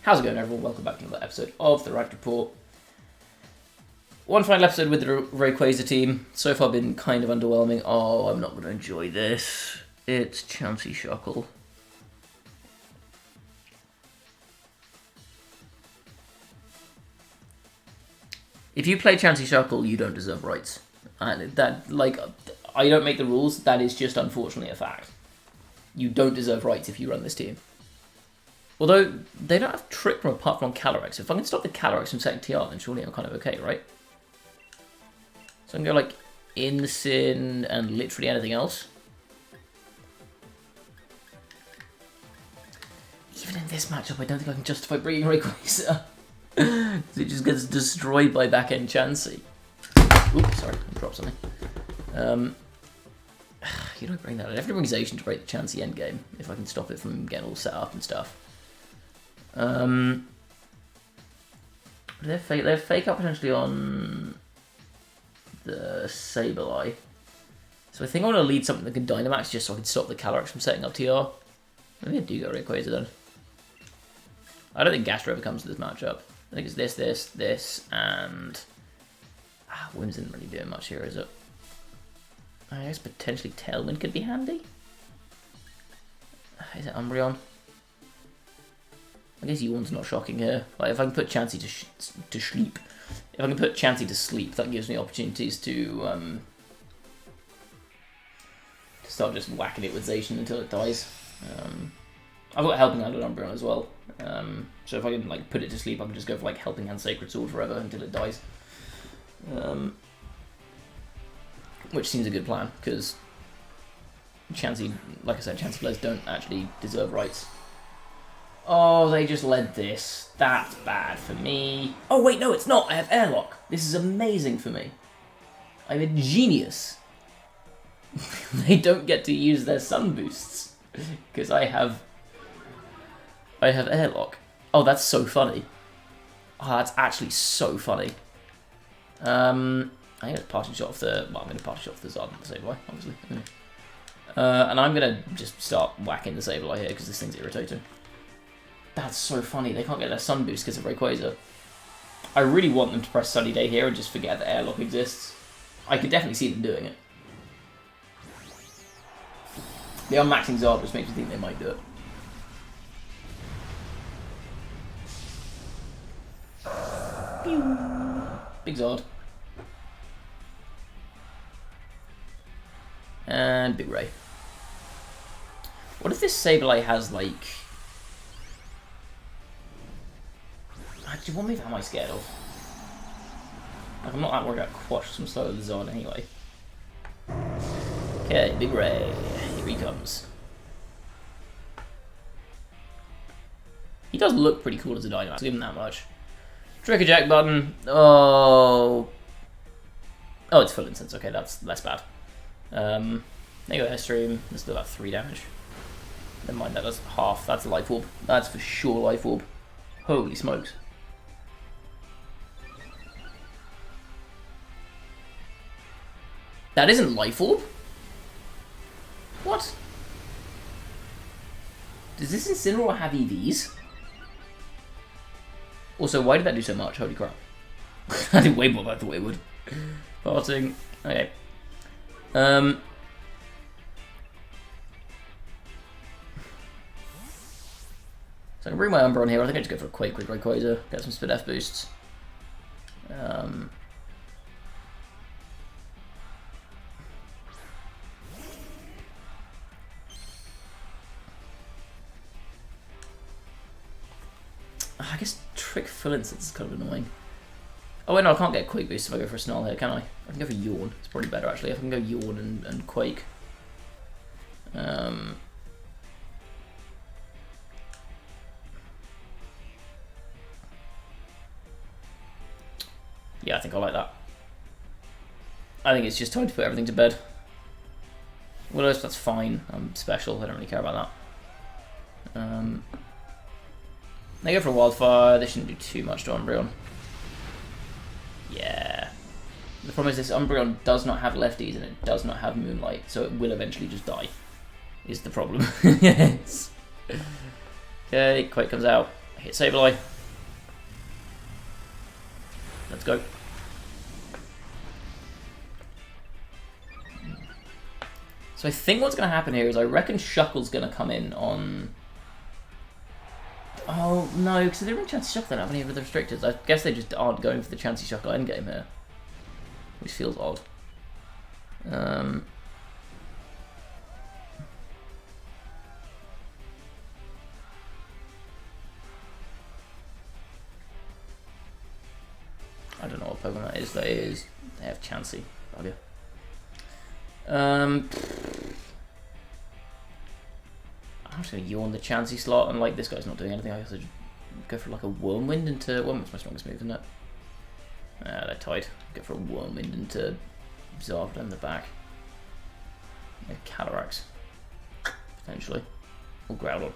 How's it going, everyone? Welcome back to another episode of the Ranked Report. One final episode with the Rayquaza team. So far been kind of underwhelming. Oh, I'm not going to enjoy this. It's Chansey Shuckle. If you play Chansey Shuckle, you don't deserve rights. And that, like, I don't make the rules. That is just unfortunately a fact. You don't deserve rights if you run this team. Although, they don't have Trick Room apart from Calyrex. If I can stop the Calyrex from setting TR, then surely I'm kind of okay, right? So I can go, like, Incin and literally anything else. Even in this matchup, I don't think I can justify bringing Rayquaza. It just gets destroyed by back-end Chansey. Oops, sorry, I dropped something. You don't bring that. I'd have to bring Zacian to break the Chansey endgame, if I can stop it from getting all set up and stuff. They're fake up potentially on the Sableye. So I think I want to lead something that can Dynamax just so I can stop the Calyrex from setting up TR. Maybe I do go Rayquaza then. I don't think Gastro ever comes to this matchup. I think it's this, and... Wims isn't really doing much here, is it? I guess potentially Tailwind could be handy. Is it Umbreon? I guess Yawn's not shocking here. Like, if I can put Chansey to sleep, if I can put Chansey to sleep, that gives me opportunities to start just whacking it with Zacian until it dies. I've got Helping Hand on Umbreon as well, so if I can like put it to sleep, I can just go for like Helping Hand Sacred Sword forever until it dies. Which seems a good plan because Chansey, like I said, Chansey players don't actually deserve rights. Oh, they just led this. That's bad for me. Oh, wait, no, it's not. I have Airlock. This is amazing for me. I'm a genius. They don't get to use their Sun Boosts because I have Airlock. Oh, that's so funny. Oh, that's actually so funny. I'm going to party shot off the... Well, I'm going to party shot off the Zard with the Sableye, obviously. And I'm going to just start whacking the Sableye here because this thing's irritating. That's so funny. They can't get their Sun Boost because of Rayquaza. I really want them to press Sunny Day here and just forget that Airlock exists. I could definitely see them doing it. They are maxing Zard, which makes me think they might do it. Pew. Big Zard. And Big Ray. What if this Sableye has, like... Actually, what move am I scared of? Like, I'm not that worried about Quash, so I'm slower than Zard anyway. Okay, Big Ray. Here he comes. He does look pretty cool as a Dynamax. I'll give him that much. Trick Eject button. Oh. Oh, it's full instance. Okay, that's less bad. There you go, Airstream. Let's do about 3 damage. Never mind, that does half. That's a Life Orb. That's for sure Life Orb. Holy smokes. That isn't Life Orb? What? Does this Incineroar have EVs? Also, why did that do so much? Holy crap. I did way more than I thought it would. Farting. Okay. So I can bring my Umbreon here. I think I just go for a Quake with Rayquaza. Get some Speed F boosts. I guess Trick Full Instance is kind of annoying. Oh wait, no, I can't get a Quake boost if I go for a Snarl here, can I? I can go for Yawn. It's probably better actually. I can go Yawn and Quake. Yeah, I think I like that. I think it's just time to put everything to bed. Willows, that's fine. I'm special. I don't really care about that. They go for a Wildfire. They shouldn't do too much to Umbreon. Yeah. The problem is this Umbreon does not have lefties and it does not have Moonlight, so it will eventually just die. Is the problem. Yes. Okay, Quake comes out. Hit Sableye. Let's go. So I think what's going to happen here is I reckon Shuckle's going to come in on... Oh, no, because they don't Chansey Shuckle, they don't have any of the restrictors. I guess they just aren't going for the Chansey Shuckle endgame here. Which feels odd. I don't know what Pokemon that is. They have Chansey. Bugger. I'm just going to yawn the Chansey slot, and like this guy's not doing anything. I guess I just go for like a Whirlwind into... Whirlwind's my strongest move, isn't it? They're tied. Go for a Whirlwind into Zarvada in the back. Maybe Calyrex. Potentially. Or Groudon.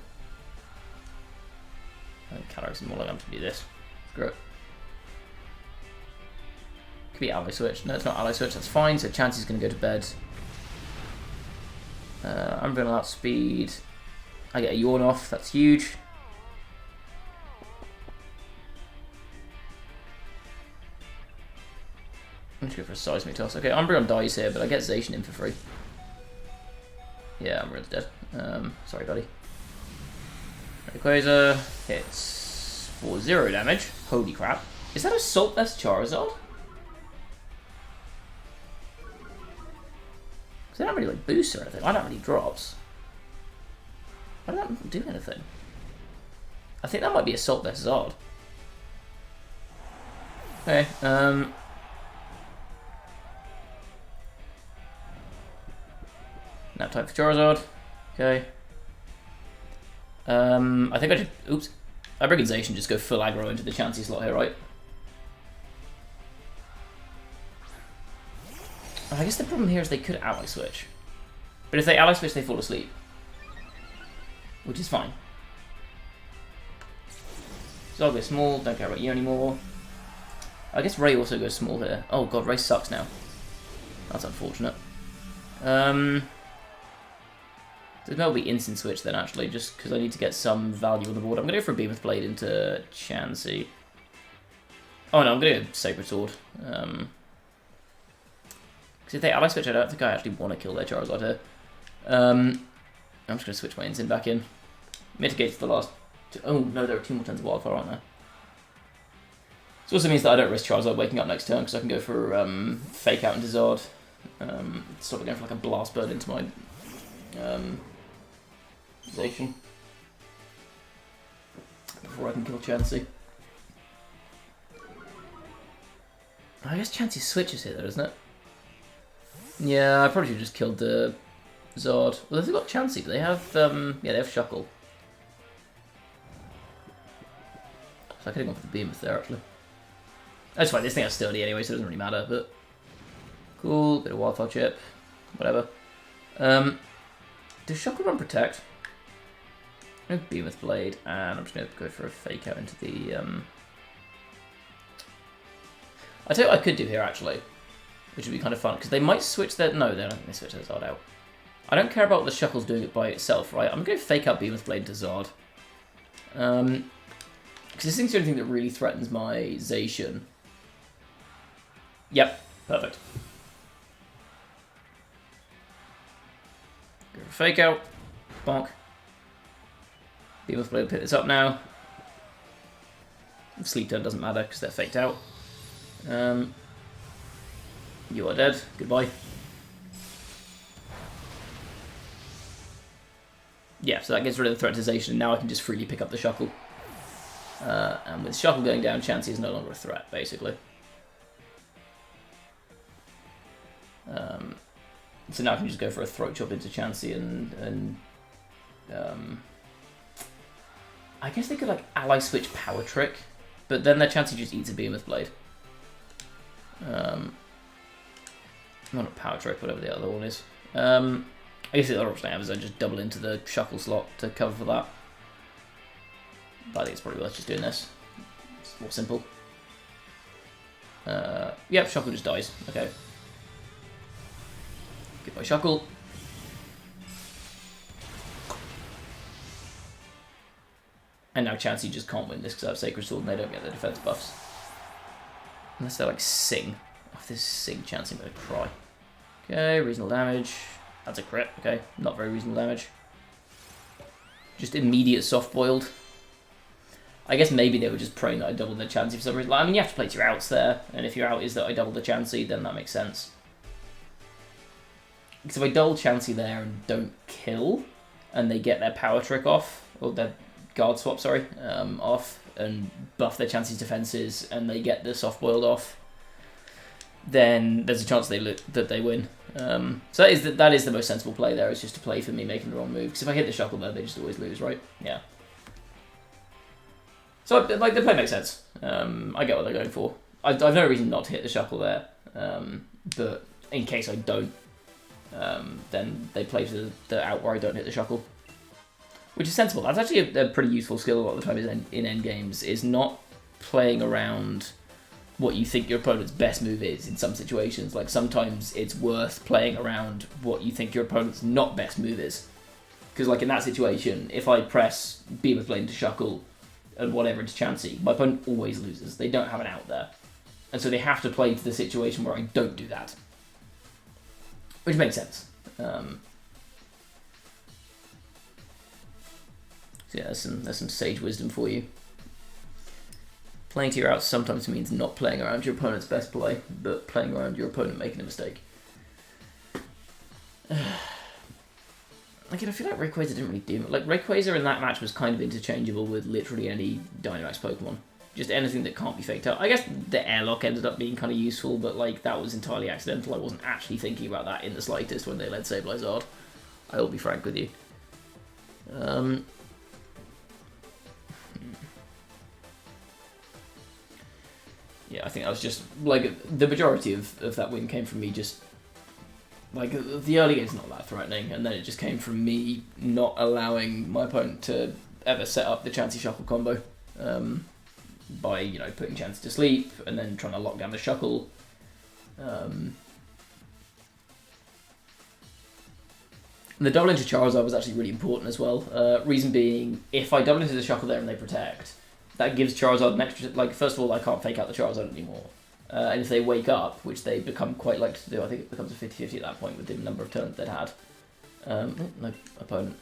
I think Calyrex is more likely to do this. Screw it. Could be Ally Switch. No, it's not Ally Switch. That's fine. So Chansey's going to go to bed. I'm running out speed. I get a Yawn off. That's huge. I'm just going for a Seismic Toss. Okay, Umbreon dies here, but I get Zacian in for free. Yeah, Umbreon's dead. Sorry, buddy. Rayquaza hits for 0 damage. Holy crap. Is that Assault Vest Charizard? They don't really like boost or anything. I don't really drops. I don't do anything. I think that might be Assault Vest Zard. Okay, Nap type for Charizard. Okay. I think I should... Oops. I bring in Zacian, just go full aggro into the Chansey slot here, right? I guess the problem here is they could Ally Switch. But if they Ally Switch, they fall asleep. Which is fine. So I'll go small, don't care about you anymore. I guess Ray also goes small here. Oh god, Ray sucks now. That's unfortunate. There's no be instant switch then actually, just because I need to get some value on the board. I'm going to go for a Behemoth Blade into Chansey. Oh no, I'm going to go Sacred Sword. Because if they Ally Switch, I don't think I actually want to kill their Charizard here. I'm just going to switch my Instant back in. Mitigates the last... Oh no, there are 2 more turns of Wildfire, aren't there? This also means that I don't risk Charizard waking up next turn, because I can go for Fake Out into Zard. Sort of going for like a Blast Bird into my... Zacian. Before I can kill Chansey. I guess Chansey switches here though, doesn't it? Yeah, I probably should have just killed the Zard. Well, they've got Chansey, but they have, yeah, they have Shuckle. So I could have gone for the Behemoth there, actually. That's fine, this thing has Sturdy anyway, so it doesn't really matter, but... Cool, bit of Wildfire Chip, whatever. Does Shuckle run Protect? No Behemoth Blade, and I'm just going to go for a Fake Out into the... I tell you what I could do here, actually. Which would be kind of fun, because they might switch their... No, they don't think they switch their Zard out. I don't care about what the Shuckle's doing it by itself, right? I'm going to Fake Out Behemoth Blade to Zard. Because this thing's the only thing that really threatens my Zacian. Yep, perfect. Go for Fake Out. Bonk. Behemoth Blade will pick this up now. Sleep Turn doesn't matter, because they're faked out. You are dead. Goodbye. Yeah, so that gets rid of the threat to Zacian, and now I can just freely pick up the Shuckle. And with Shuckle going down, Chansey is no longer a threat, basically. So now I can just go for a Throat Chop into Chansey and I guess they could like Ally Switch Power Trick, but then their Chansey just eats a Behemoth Blade. Not a Power Trick, whatever the other one is. I guess the other option I have is I just double into the Shuckle slot to cover for that. But I think it's probably worth just doing this. It's more simple. Yep, Shuckle just dies. Okay. Goodbye, Shuckle. And now Chansey just can't win this because I have Sacred Sword and they don't get the defense buffs. Unless they're like Sing. Oh, if this is Sing Chansey, I'm going to cry. Okay, reasonable damage. That's a crit. Okay, not very reasonable damage. Just immediate soft-boiled. I guess maybe they were just praying that I doubled the Chansey for some reason. Like, I mean, you have to place your outs there, and if your out is that I double the Chansey, then that makes sense. Because if I double Chansey there and don't kill, and they get their power trick off, or their guard swap, sorry, off, and buff their Chansey's defenses, and they get the soft-boiled off, then there's a chance that they win. So that is the most sensible play there, is just to play for me making the wrong move. Because if I hit the Shuckle there, they just always lose, right? Yeah. So, like, the play makes sense. I get what they're going for. I've no reason not to hit the Shuckle there. But in case I don't, then they play for the out where I don't hit the Shuckle. Which is sensible. That's actually a pretty useful skill a lot of the time in endgames, is not playing around what you think your opponent's best move is in some situations. Like, sometimes it's worth playing around what you think your opponent's not best move is. Because, like, in that situation, if I press Beam of Blade into Shuckle and whatever into Chansey, my opponent always loses. They don't have an out there. And so they have to play to the situation where I don't do that. Which makes sense. So yeah, there's some sage wisdom for you. Playing to your outs sometimes means not playing around your opponent's best play, but playing around your opponent making a mistake. Like, I feel like Rayquaza didn't really do much. Like, Rayquaza in that match was kind of interchangeable with literally any Dynamax Pokemon. Just anything that can't be faked out. I guess the airlock ended up being kind of useful, but like that was entirely accidental. I wasn't actually thinking about that in the slightest when they led Sablezard. I will be frank with you. Yeah, I think that was just, like, the majority of that win came from me just, like, the early game's not that threatening, and then it just came from me not allowing my opponent to ever set up the Chansey Shuckle combo, by, you know, putting Chansey to sleep, and then trying to lock down the Shuckle. The double into Charizard was actually really important as well, reason being, if I double into the Shuckle there and they protect, that gives Charizard an extra, like, first of all, I can't fake out the Charizard anymore. And if they wake up, which they become quite likely to do, I think it becomes a 50-50 at that point with the number of turns they'd had. No opponent.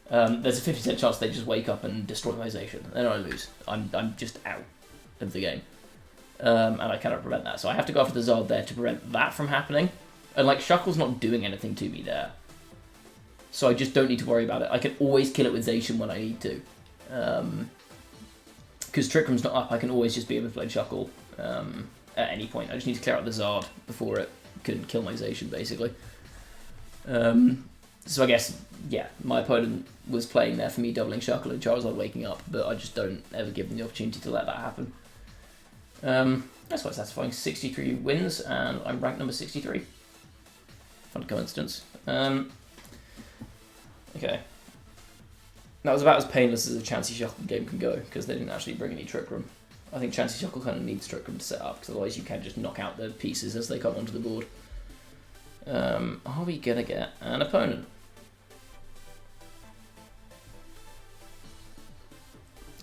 There's a 50% chance they just wake up and destroy my Zacian. Then I lose. I'm just out of the game. And I cannot prevent that. So I have to go after the Zard there to prevent that from happening. And, like, Shuckle's not doing anything to me there. So I just don't need to worry about it. I can always kill it with Zacian when I need to. Because Trick Room's not up, I can always just be able to play Shuckle at any point. I just need to clear out the Zard before it can kill my Zacian, basically. So I guess, yeah, my opponent was playing there for me doubling Shuckle and Charizard waking up, but I just don't ever give them the opportunity to let that happen. That's quite satisfying. 63 wins, and I'm ranked number 63. Fun coincidence. Okay. That was about as painless as a Chansey Shuckle game can go, because they didn't actually bring any Trick Room. I think Chansey Shuckle kind of needs Trick Room to set up, because otherwise you can just knock out the pieces as they come onto the board. Are we going to get an opponent?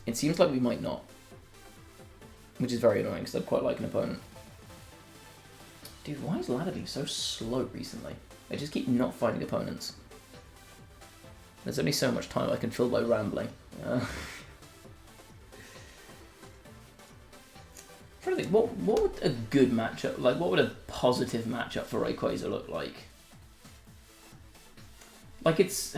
It seems like we might not, which is very annoying, because I'd quite like an opponent. Dude, why is Ladder being so slow recently? I just keep not finding opponents. There's only so much time I can fill by rambling. Trying to think, what would a good matchup, like, what would a positive matchup for Rayquaza look like? Like, it's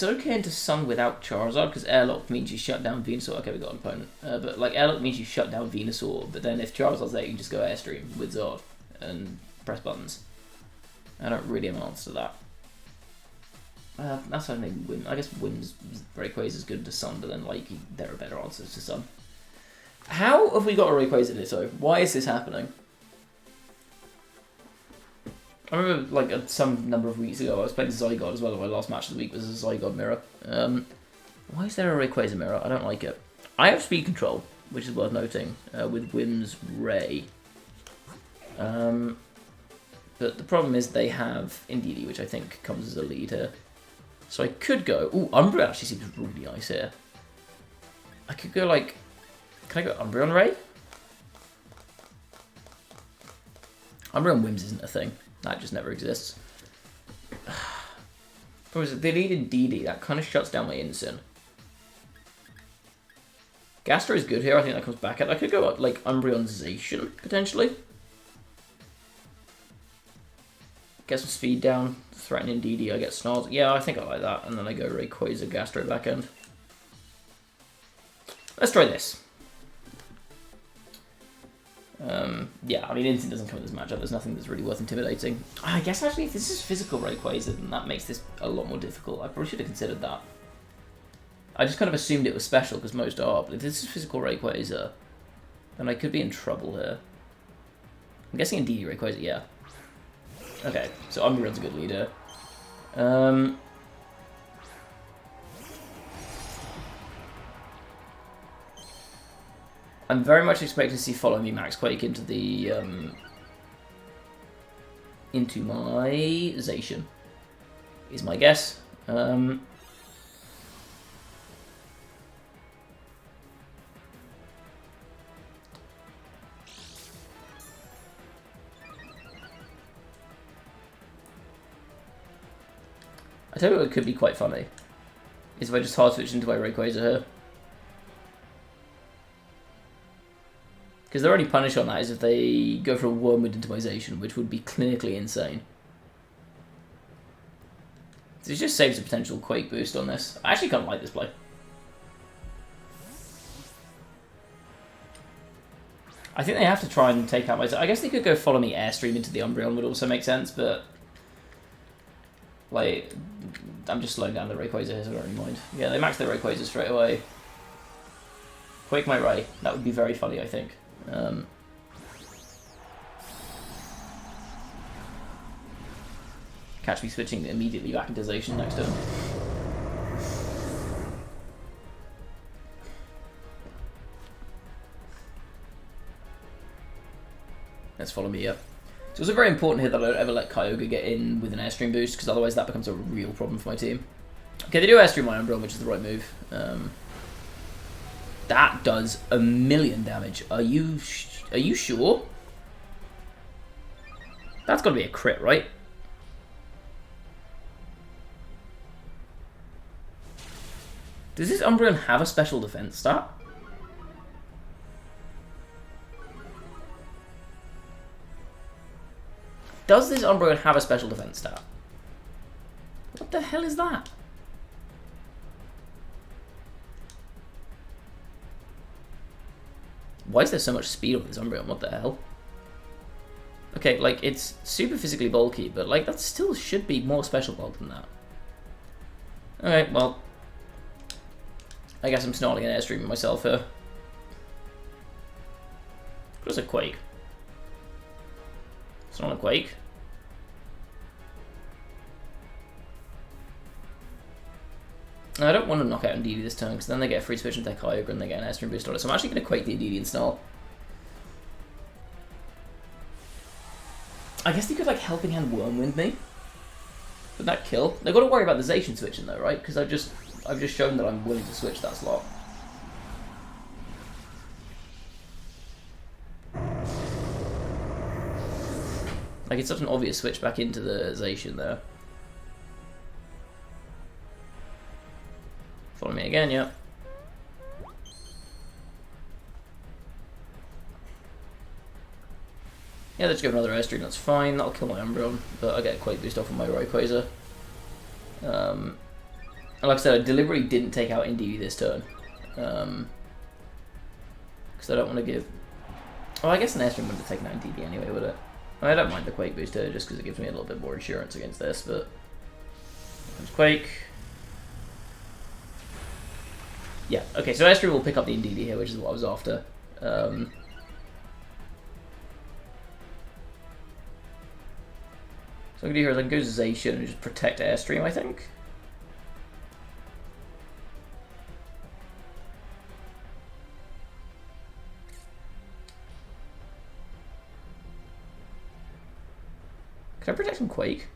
okay into Sun without Charizard, because Airlock means you shut down Venusaur. Okay, we got an opponent. But, like, Airlock means you shut down Venusaur, but then if Charizard's there, you can just go Airstream with Zard and press buttons. I don't really have an answer to that. That's how they win. I guess Wind's Rayquaza's good to Sun, but then, like, there are better answers to Sun. How have we got a Rayquaza Ditto? Why is this happening? I remember, like, some number of weeks ago, I was playing Zygarde as well, and my last match of the week was a Zygarde mirror. Why is there a Rayquaza mirror? I don't like it. I have speed control, which is worth noting, with Whim's Ray. But the problem is they have Indeedee, which I think comes as a lead here. So I could go... Ooh, Umbreon actually seems really nice here. I could go like... Can I go Umbreon Ray? Umbreon Wims isn't a thing. That just never exists. Or is it they needed DD? That kind of shuts down my Incin. Gastro is good here. I think that comes back at. I could go like Umbreonization, potentially. Get some speed down. Threatening DD. I get Snarls. Yeah, I think I like that. And then I go Rayquaza, Gastro back end. Let's try this. Yeah, I mean, Instant doesn't come with this matchup. There's nothing that's really worth intimidating. I guess, actually, if this is physical Rayquaza, then that makes this a lot more difficult. I probably should have considered that. I just kind of assumed it was special, because most are. But if this is physical Rayquaza, then I could be in trouble here. I'm guessing in DD Rayquaza, yeah. Okay, so Umbreon's a good leader. I'm very much expecting to see Follow Me Max Quake into the into my Zacian, is my guess. I tell you what could be quite funny is if I just hard switch into my Rayquaza here. Because their only punish on that is if they go for a Wormwood Intimization, which would be clinically insane. So it just saves a potential Quake boost on this. I actually kind of like this play. I think they have to try and take out my... I guess they could go Follow Me Airstream into the Umbreon would also make sense, but... Like, I'm just slowing down the Rayquaza here, so I don't really mind. Yeah, they max their Rayquaza straight away. Quake my Ray. That would be very funny, I think. Catch me switching immediately back into Zacian next turn. Let's Follow Me up. So it's very important here that I don't ever let Kyogre get in with an Airstream boost, because otherwise that becomes a real problem for my team. Okay, they do Airstream my Umbreon, which is the right move. That does 1,000,000 damage. Are you sure? That's got to be a crit, right? Does this Umbreon have a special defense stat? Does this Umbreon have a special defense stat? What the hell is that? Why is there so much speed on this Umbreon? What the hell? Okay, like, it's super physically bulky, but, like, that still should be more special bulk than that. Okay, well, I guess I'm snarling and Airstreaming myself here. What's a Quake? It's not a Quake. I don't want to knock out Indeedee this turn, because then they get a free switch into their Kyogre and they get an Airstream boost on it. So I'm actually going to Quake the Indeedee and Snarl. I guess they could, like, Helping Hand Wormwind me. Would that kill? They've got to worry about the Zacian switching though, right? Because I've just shown that I'm willing to switch that slot. Like, it's such an obvious switch back into the Zacian there. Follow me again, yeah. Yeah, let's go another Airstream, that's fine. That'll kill my Umbreon, but I get a Quake boost off of my Rayquaza. And like I said, I deliberately didn't take out Indeedee this turn. Because I don't want to give... Oh, I guess an Airstream wouldn't have taken out Indeedee anyway, would it? I don't mind the Quake boost here, just because it gives me a little bit more insurance against this, but... There's Quake. Yeah, okay, so Airstream will pick up the Indeedee here, which is what I was after. So what I'm going to do here is I can go Zacian and just protect Airstream, I think. Can I protect some Quake?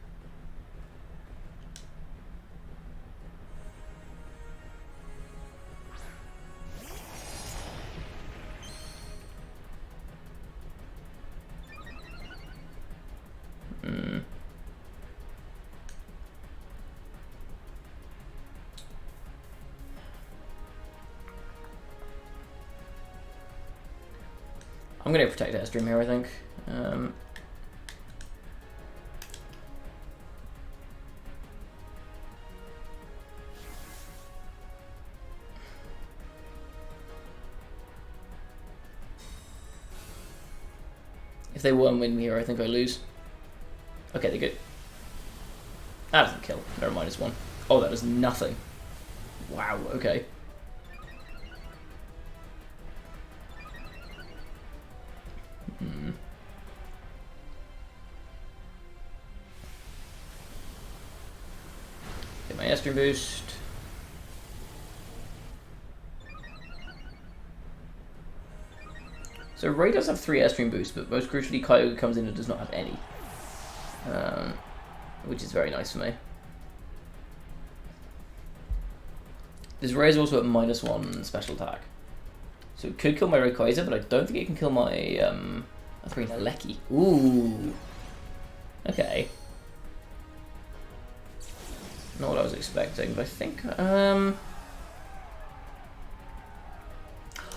I'm going to protect Airstream here, I think. If they won't win me here, I think I lose. Okay, they're good. That doesn't kill. They're -1. Oh, that is nothing. Wow, okay. Get my Airstream boost. So Ray does have 3 Airstream boosts, but most crucially, Kyogre comes in and does not have any. Which is very nice for me. This Ray is also at -1 special attack. So it could kill my Rayquaza, but I don't think it can kill my Alecki. Ooh. Okay. Not what I was expecting, but I think...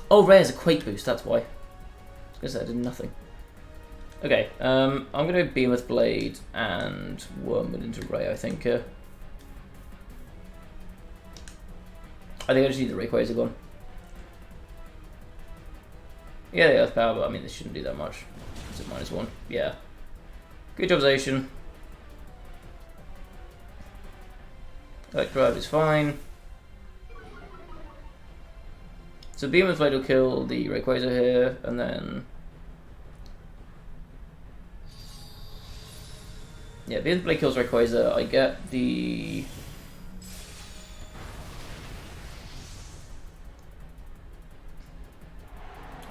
Oh, Ray has a Quake boost, that's why. I was going to say I did nothing. Okay, I'm going to Behemoth Blade and Wormwood into Ray, I think. I think I just need the Rayquaza gone. Yeah, the Earth Power, but I mean, this shouldn't do that much. It's at -1. Yeah. Good job, Zacian. Electrive is fine. So Behemoth Blade will kill the Rayquaza here, and then... Yeah, Behemoth Blade kills Rayquaza. I get the...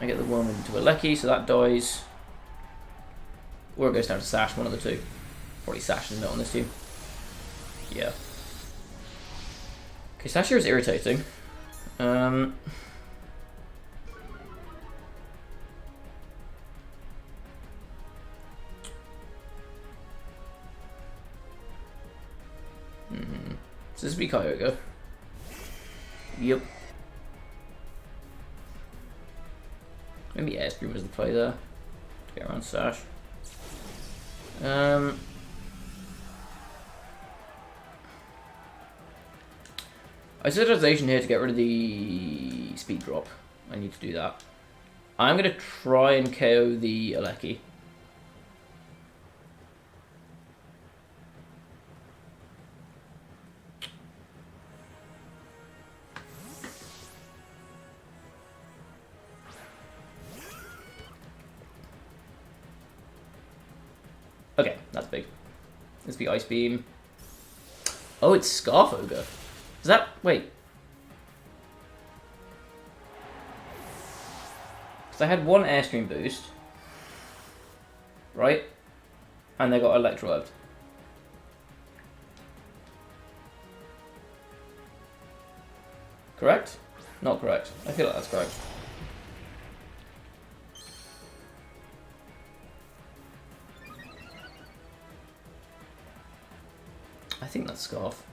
I get the one into Alecki, so that dies. Or it goes down to Sash, one of the two. Probably Sash is not on this team. Yeah. Okay, Sash here is irritating. So this would be Kyogre. Yep. Maybe Airstream was the play there. To get around Sash. I set Zacian here to get rid of the speed drop. I need to do that. I'm going to try and KO the Alecki. Okay, that's big. Let's be Ice Beam. Oh, it's Scarf Ogre. Is that... Wait. Because I had one Airstream boost. Right? And they got Electrowebs. Correct? Not correct. I feel like that's correct. I think that's Scarf.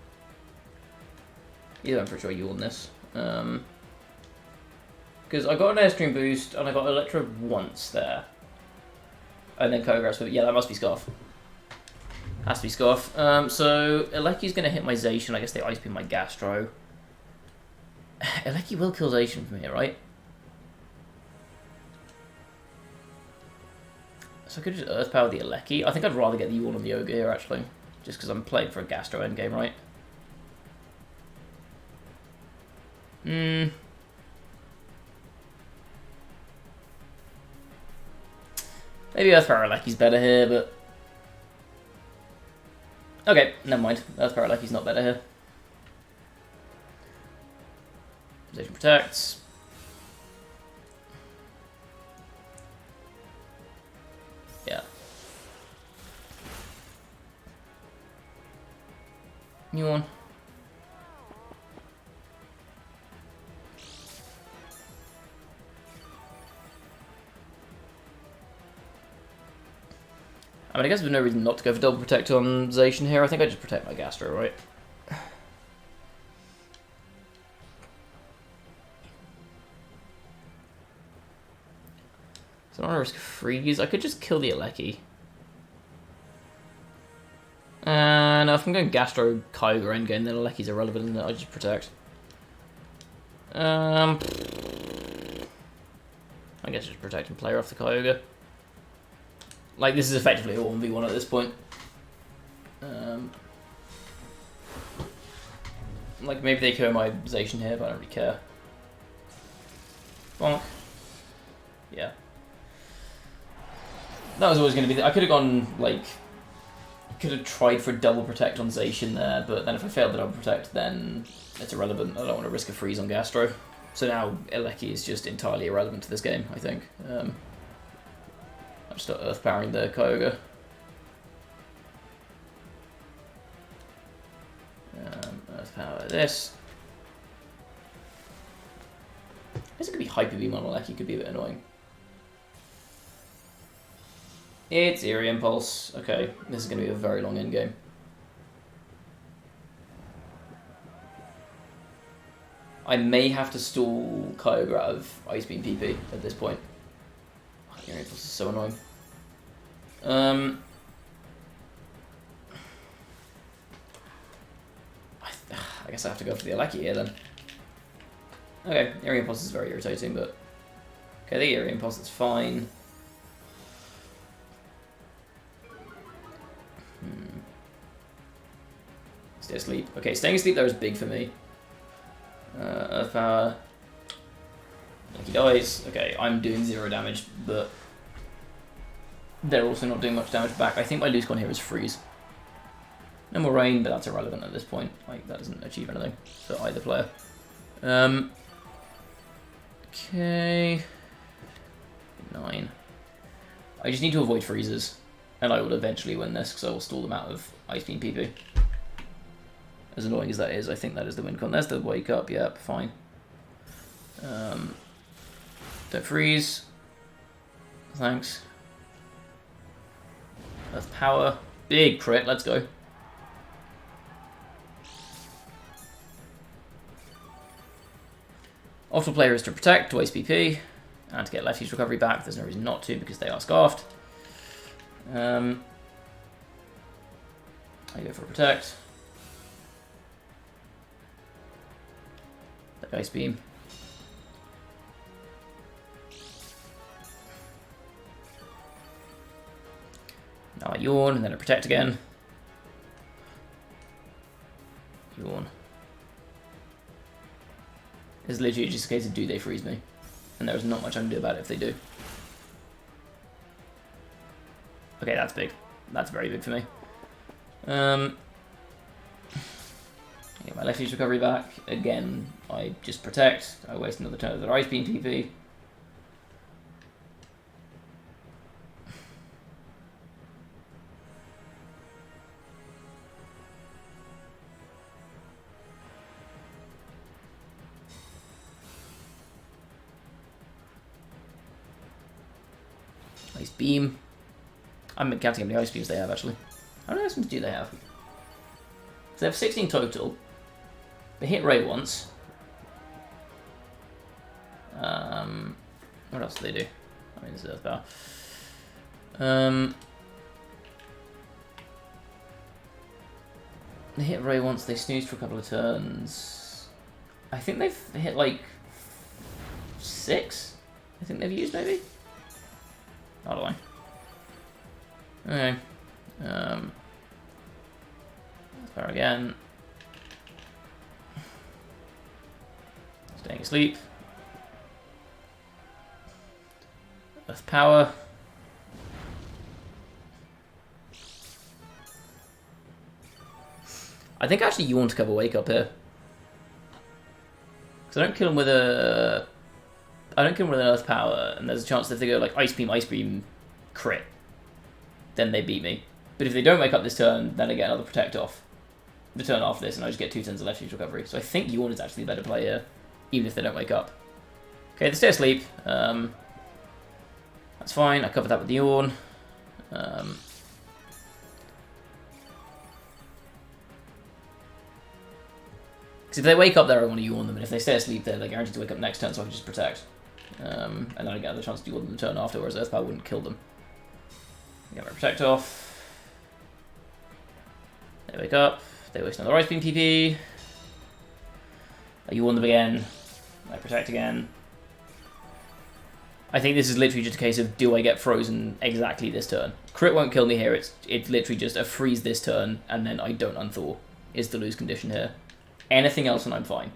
Yeah, I'm pretty sure you won this. Because I got an Airstream boost and I got Electro once there. And then Kograss, but yeah, that must be Scarf. Has to be Scarf. So Alecki's going to hit my Zacian. I guess they Ice Beam my Gastro. Alecki will kill Zacian from here, right? So I could just Earth Power the Alecki. I think I'd rather get the Yawn on the Ogre here, actually. Just because I'm playing for a Gastro endgame, right? Maybe Earth Power Alecki's better here, but... Okay, never mind. Earth Power Alecki's not better here. Zacian protects. Yeah. New one. I mean, I guess there's no reason not to go for double protect on Zacian here. I think I just protect my Gastro, right? So I don't want to risk a freeze. I could just kill the Aleki. And if I'm going Gastro Kyogre endgame, then Aleki's irrelevant, isn't it? I just protect. I guess just protect and play off the Kyogre. Like, this is effectively a 1v1 at this point. Like, maybe they kill my Zation here, but I don't really care. Bonk. Yeah. That was always going to be... I could have gone, like... Could have tried for double protect on Zation there, but then if I failed the double protect, then it's irrelevant. I don't want to risk a freeze on Gastro. So now Aleki is just entirely irrelevant to this game, I think. I'll just start Earth powering the Kyogre. Earth power this. I guess it could be Hyper Beam on Aleki, could be a bit annoying. It's Eerie Impulse. Okay, this is going to be a very long endgame. I may have to stall Kyogre out of Ice Beam PP at this point. Oh, Eerie Impulse is so annoying. I guess I have to go for the Aleki here then. Okay, Eerie Impulse is very irritating, but... Okay, the Eerie Impulse is fine. Stay asleep. Okay, staying asleep there is big for me. Earth Power. He dies. Okay, I'm doing 0 damage, but they're also not doing much damage back. I think my lose con here is freeze. No more rain, but that's irrelevant at this point. Like, that doesn't achieve anything for either player. Okay. 9. I just need to avoid freezes, and I will eventually win this because I will stall them out of Ice Beam PP. As annoying as that is, I think that is the win con. There's the wake up, yep, fine. Don't freeze. Thanks. Earth Power. Big crit, let's go. Optimal player is to protect, to waste PP, and to get Lefty's recovery back. There's no reason not to because they are scarfed. I go for protect. Ice Beam. Now I yawn and then I protect again. Yawn. It's literally just a case of do they freeze me? And there's not much I can do about it if they do. Okay, that's big. That's very big for me. Get my Lefty's recovery back. Again, I just protect. I waste another turn of their Ice Beam PP. Ice Beam. I'm counting how many Ice Beams they have, actually. How many Ice Beams do they have? So they have 16 total. They hit Ray once. What else do they do? I mean, this is Earth Power. They hit Ray once, they snoozed for a couple of turns. I think they've hit like 6? I think they've used, maybe? I don't know. Okay. Earth Power again. Staying asleep. Earth Power. I think actually you want to cover Wake Up here. Because I don't kill him with a... I don't kill him with an Earth Power, and there's a chance that if they go like Ice Beam, crit, then they beat me. But if they don't wake up this turn, then I get another Protect off the turn after this, and I just get 2 turns of Lefty's recovery. So I think Yawn is actually the better play here, even if they don't wake up. Okay, they stay asleep. That's fine. I covered that with the Yawn. Because if they wake up there, I want to Yawn them, and if they stay asleep, they're guaranteed to wake up next turn, so I can just protect. And then I get the chance to deal with them the turn after, whereas Earth Power wouldn't kill them. Get my Protect off. They wake up. They waste another Ice Beam PP. I Yawn them again. I Protect again. I think this is literally just a case of, do I get frozen exactly this turn? Crit won't kill me here, it's literally just a freeze this turn, and then I don't unthaw, is the lose condition here. Anything else and I'm fine.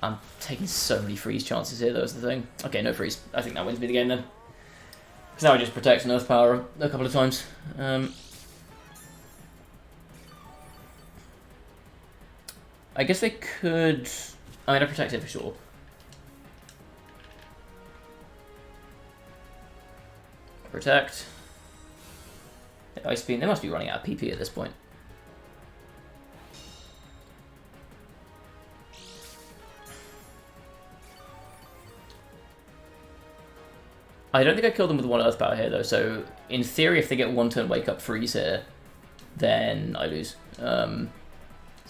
I'm taking so many freeze chances here, though, is the thing. Okay, no freeze. I think that wins me the game then. Because now I just Protect and Earth Power a couple of times. I guess they could... I mean, I Protect it for sure. Protect. Ice Beam. They must be running out of PP at this point. I don't think I killed them with one Earth Power here, though, so in theory, if they get one turn Wake Up Freeze here, then I lose. So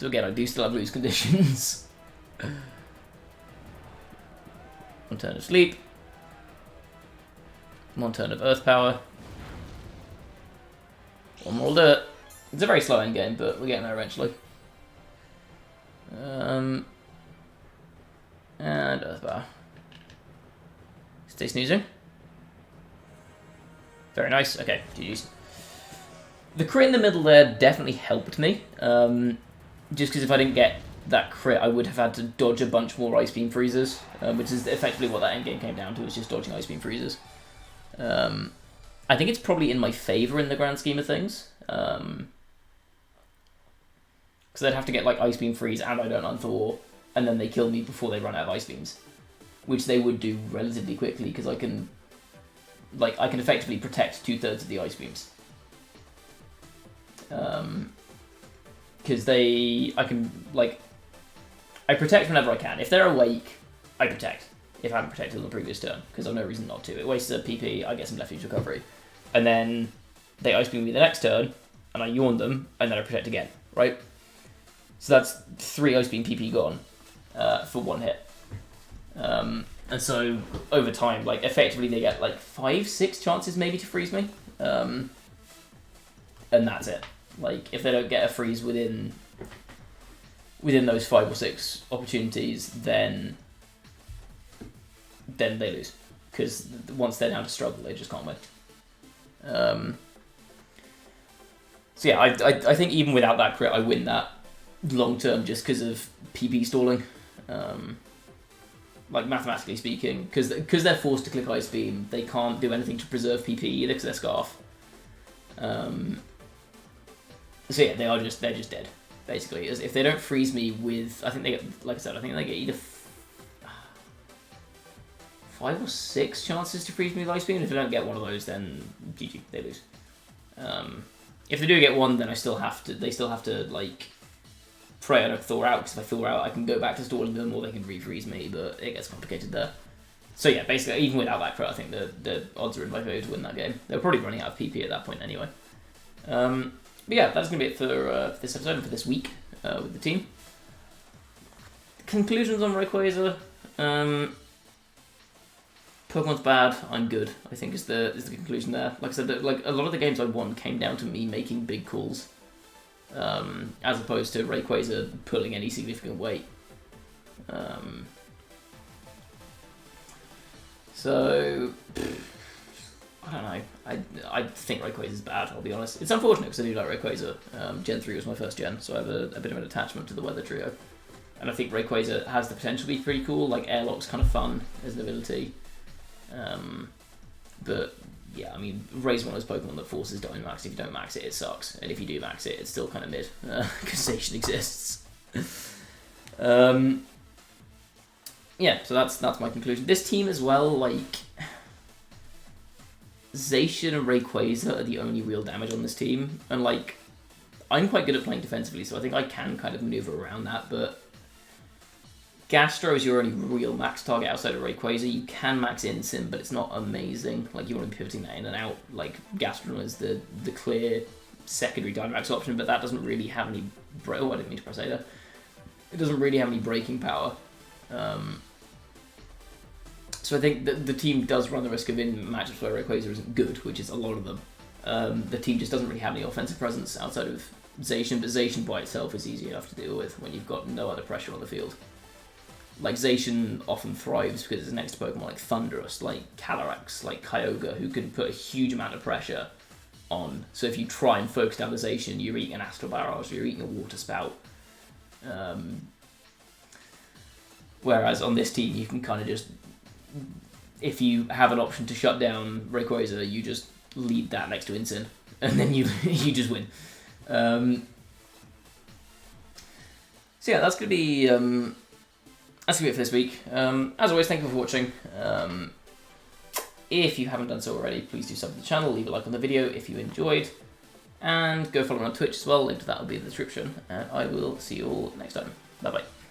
again, I do still have lose conditions. One turn of Sleep. One turn of Earth Power. One more will do it. It's a very slow end game, but we're getting there eventually. And Earth Power. Stay snoozing. Very nice. Okay, GG's. The crit in the middle there definitely helped me. Just because if I didn't get that crit, I would have had to dodge a bunch more Ice Beam Freezes, which is effectively what that endgame came down to, was just dodging Ice Beam Freezes. I think it's probably in my favour in the grand scheme of things. Because I'd have to get like Ice Beam Freeze and I don't unthaw, and then they kill me before they run out of Ice Beams. Which they would do relatively quickly, because I can effectively protect 2/3 of the Ice Beams. Because I protect whenever I can. If they're awake, I protect. If I haven't protected on the previous turn, because I've no reason not to. It wastes a PP, I get some left-use recovery. And then they Ice Beam me the next turn, and I Yawn them, and then I protect again, right? So that's 3 Ice Beam PP gone for 1 hit. And so, over time, like, effectively they get, like, 5-6 chances maybe to freeze me. And that's it. Like, if they don't get a freeze within those 5 or 6 opportunities, then they lose. Because once they're down to struggle, they just can't win. So yeah, I think even without that crit, I win that long term just because of PP stalling. Like, mathematically speaking, because they're forced to click Ice Beam, they can't do anything to preserve PP either because they're Scarf. So yeah, they're just dead, basically. As if they don't freeze me with, I think they get, like I said, I think they get either 5 or 6 chances to freeze me with Ice Beam. If they don't get one of those, then GG, they lose. If they do get one, then they still have to like pray I don't thaw out, because if I thaw out, I can go back to stalling them, or they can refreeze me, but it gets complicated there. So yeah, basically, even without that crit, I think the odds are in my favour to win that game. They're probably running out of PP at that point anyway. But yeah, that's going to be it for this episode and for this week with the team. Conclusions on Rayquaza. Pokemon's bad, I'm good, I think is the conclusion there. Like I said, like a lot of the games I won came down to me making big calls. As opposed to Rayquaza pulling any significant weight. So, I don't know. I think Rayquaza's bad, I'll be honest. It's unfortunate because I do like Rayquaza. Gen 3 was my first gen, so I have a bit of an attachment to the Weather Trio. And I think Rayquaza has the potential to be pretty cool. Like, Airlock's kind of fun as an ability. But yeah, I mean, Ray's one of those Pokemon that forces Dynamax. If you don't max it, it sucks. And if you do max it, it's still kind of mid. Because Zacian exists. Yeah, so that's my conclusion. This team as well, like, Zacian and Rayquaza are the only real damage on this team. And, like, I'm quite good at playing defensively, so I think I can kind of maneuver around that, but Gastro is your only real max target outside of Rayquaza. You can max in Sim, but it's not amazing. Like, you want to be pivoting that in and out. Like, Gastrodon is the clear secondary Dynamax option, but that doesn't really have any... Oh, I didn't mean to press A there. It doesn't really have any breaking power. So I think that the team does run the risk of in matchups where Rayquaza isn't good, which is a lot of them. The team just doesn't really have any offensive presence outside of Zacian, but Zacian by itself is easy enough to deal with when you've got no other pressure on the field. Like, Zacian often thrives because it's next to Pokemon like Thundurus, like Calyrex, like Kyogre, who can put a huge amount of pressure on. So if you try and focus down the Zacian, you're eating an Astral Barrage, or you're eating a Water Spout. Whereas on this team, you can kind of just, if you have an option to shut down Rayquaza, you just lead that next to Incin, and then you you just win. So yeah, that's gonna be it for this week. As always, thank you for watching. If you haven't done so already, please do sub to the channel, leave a like on the video if you enjoyed, and go follow me on Twitch as well. Link to that will be in the description. And I will see you all next time. Bye bye.